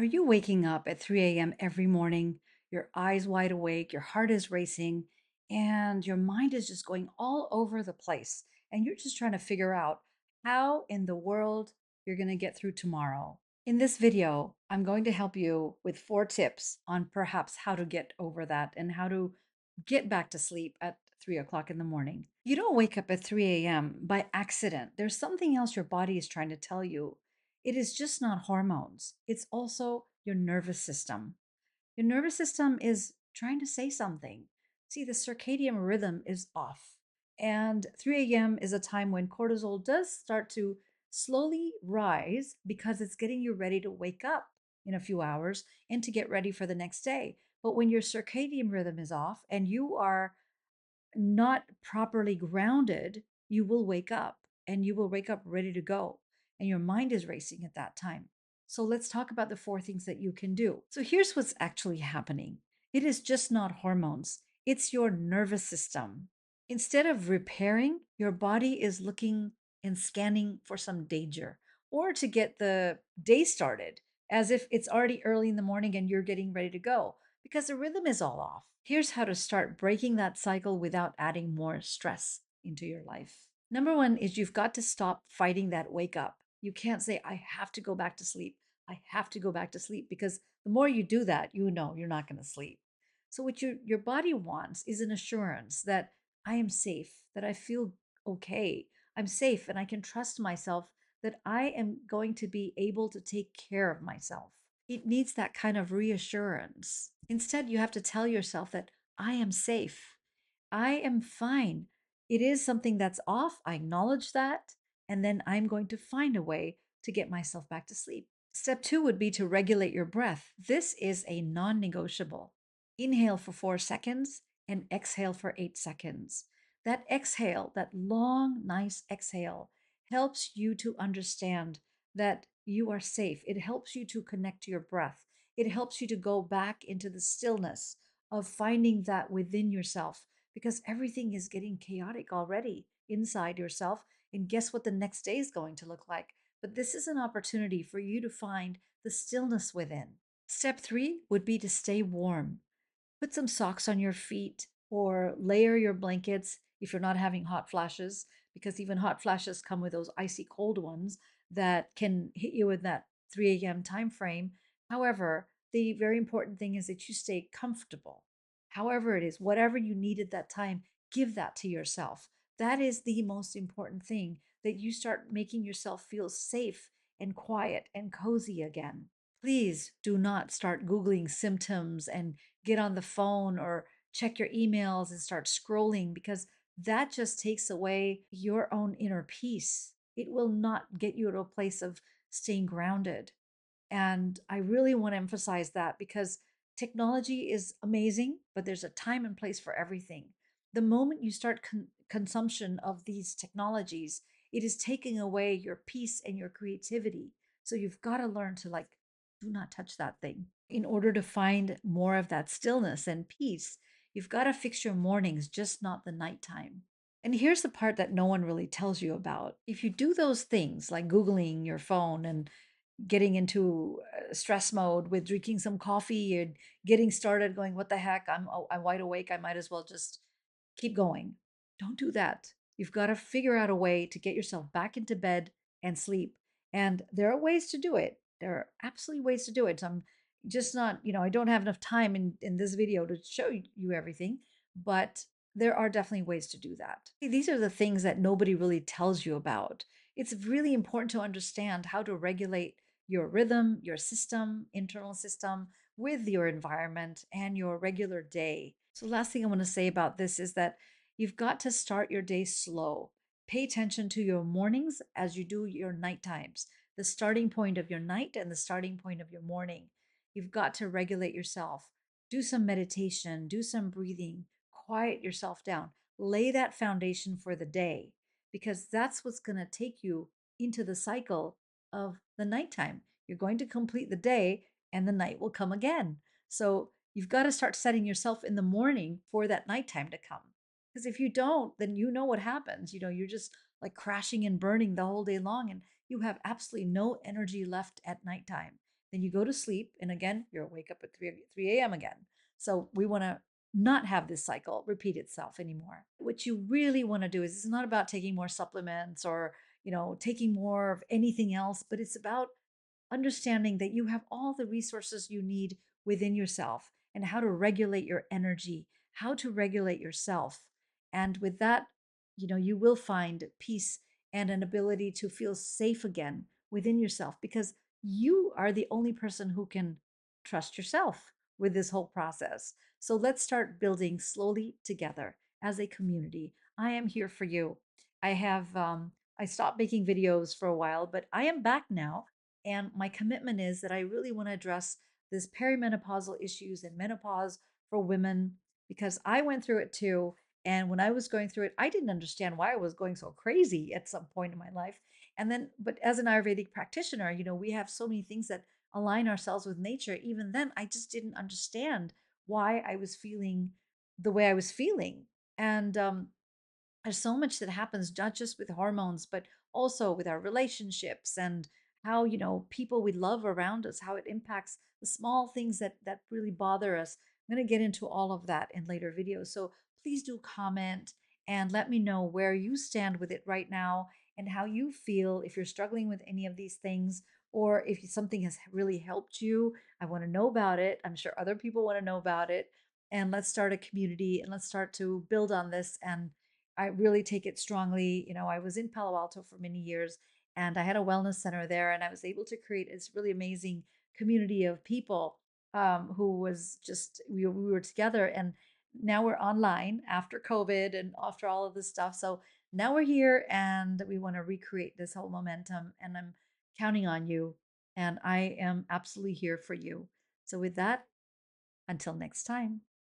Are you waking up at 3 a.m. every morning, your eyes wide awake, your heart is racing, and your mind is just going all over the place? And you're just trying to figure out how in the world you're going to get through tomorrow. In this video, I'm going to help you with 4 tips on perhaps how to get over that and how to get back to sleep at 3 o'clock in the morning. You don't wake up at 3 a.m. by accident. There's something else your body is trying to tell you. It is just not hormones, it's also your nervous system. Your nervous system is trying to say something. See, the circadian rhythm is off. And 3 a.m. is a time when cortisol does start to slowly rise because it's getting you ready to wake up in a few hours and to get ready for the next day. But when your circadian rhythm is off and you are not properly grounded, you will wake up and you will wake up ready to go. And your mind is racing at that time. So let's talk about the 4 things that you can do. So here's what's actually happening it is just not hormones, it's your nervous system. Instead of repairing, your body is looking and scanning for some danger or to get the day started as if it's already early in the morning and you're getting ready to go because the rhythm is all off. Here's how to start breaking that cycle without adding more stress into your life. Number one is you've got to stop fighting that wake up. You can't say, I have to go back to sleep. I have to go back to sleep because the more you do that, you know you're not going to sleep. So, what your body wants is an assurance that I am safe, that I feel okay, I'm safe, and I can trust myself that I am going to be able to take care of myself. It needs that kind of reassurance. Instead, you have to tell yourself that I am safe. I am fine. It is something that's off. I acknowledge that. And then I'm going to find a way to get myself back to sleep. Step two would be to regulate your breath. This is a non negotiable. Inhale for 4 seconds and exhale for 8 seconds. That exhale, that long, nice exhale, helps you to understand that you are safe. It helps you to connect to your breath. It helps you to go back into the stillness of finding that within yourself because everything is getting chaotic already inside yourself. And guess what the next day is going to look like? But this is an opportunity for you to find the stillness within. Step three would be to stay warm. Put some socks on your feet or layer your blankets if you're not having hot flashes, because even hot flashes come with those icy cold ones that can hit you in that 3 a.m. time frame. However, the very important thing is that you stay comfortable. However, it is, whatever you need at that time, give that to yourself. That is the most important thing, that you start making yourself feel safe and quiet and cozy again. Please do not start Googling symptoms and get on the phone or check your emails and start scrolling because that just takes away your own inner peace. It will not get you to a place of staying grounded. And I really want to emphasize that because technology is amazing, but there's a time and place for everything. The moment you start consumption of these technologies, it is taking away your peace and your creativity. So you've got to learn to like, do not touch that thing. In order to find more of that stillness and peace, you've got to fix your mornings, just not the nighttime. And here's the part that no one really tells you about. If you do those things like Googling your phone and getting into stress mode with drinking some coffee and getting started going, what the heck? I'm wide awake. I might as well just keep going. Don't do that. You've got to figure out a way to get yourself back into bed and sleep. And there are ways to do it. There are absolutely ways to do it. So I'm just not, I don't have enough time in this video to show you everything, but there are definitely ways to do that. These are the things that nobody really tells you about. It's really important to understand how to regulate your rhythm, your system, internal system with your environment and your regular day. So, last thing I want to say about this is that you've got to start your day slow. Pay attention to your mornings as you do your night times, the starting point of your night and the starting point of your morning. You've got to regulate yourself. Do some meditation, do some breathing, quiet yourself down, lay that foundation for the day because that's what's going to take you into the cycle of the nighttime. You're going to complete the day and the night will come again. So you've got to start setting yourself in the morning for that nighttime to come. Because if you don't, then you know what happens. You're just like crashing and burning the whole day long, and you have absolutely no energy left at nighttime. then you go to sleep. And again, you're wake up at 3 a.m. again. So we want to not have this cycle repeat itself anymore. What you really want to do is it's not about taking more supplements or, taking more of anything else, but it's about understanding that you have all the resources you need within yourself and how to regulate your energy, how to regulate yourself. And with that, you will find peace and an ability to feel safe again within yourself because you are the only person who can trust yourself with this whole process. So let's start building slowly together as a community. I am here for you. I stopped making videos for a while, but I am back now, and my commitment is that I really want to address this perimenopausal issues and menopause for women because I went through it too. And when I was going through it, I didn't understand why I was going so crazy at some point in my life. And then, but as an Ayurvedic practitioner, we have so many things that align ourselves with nature. Even then, I just didn't understand why I was feeling the way I was feeling. And there's so much that happens not just with hormones but also with our relationships and how people we love around us, how it impacts the small things that really bother us. I'm going to get into all of that in later videos, so please do comment and let me know where you stand with it right now and how you feel, if you're struggling with any of these things or if something has really helped you. I want to know about it. I'm sure other people want to know about it, and let's start a community and let's start to build on this. And I really take it strongly. I was in Palo Alto for many years and I had a wellness center there, and I was able to create this really amazing community of people who was just, we were together. And now we're online after COVID and after all of this stuff. So now we're here and we want to recreate this whole momentum. And I'm counting on you. And I am absolutely here for you. So, with that, until next time.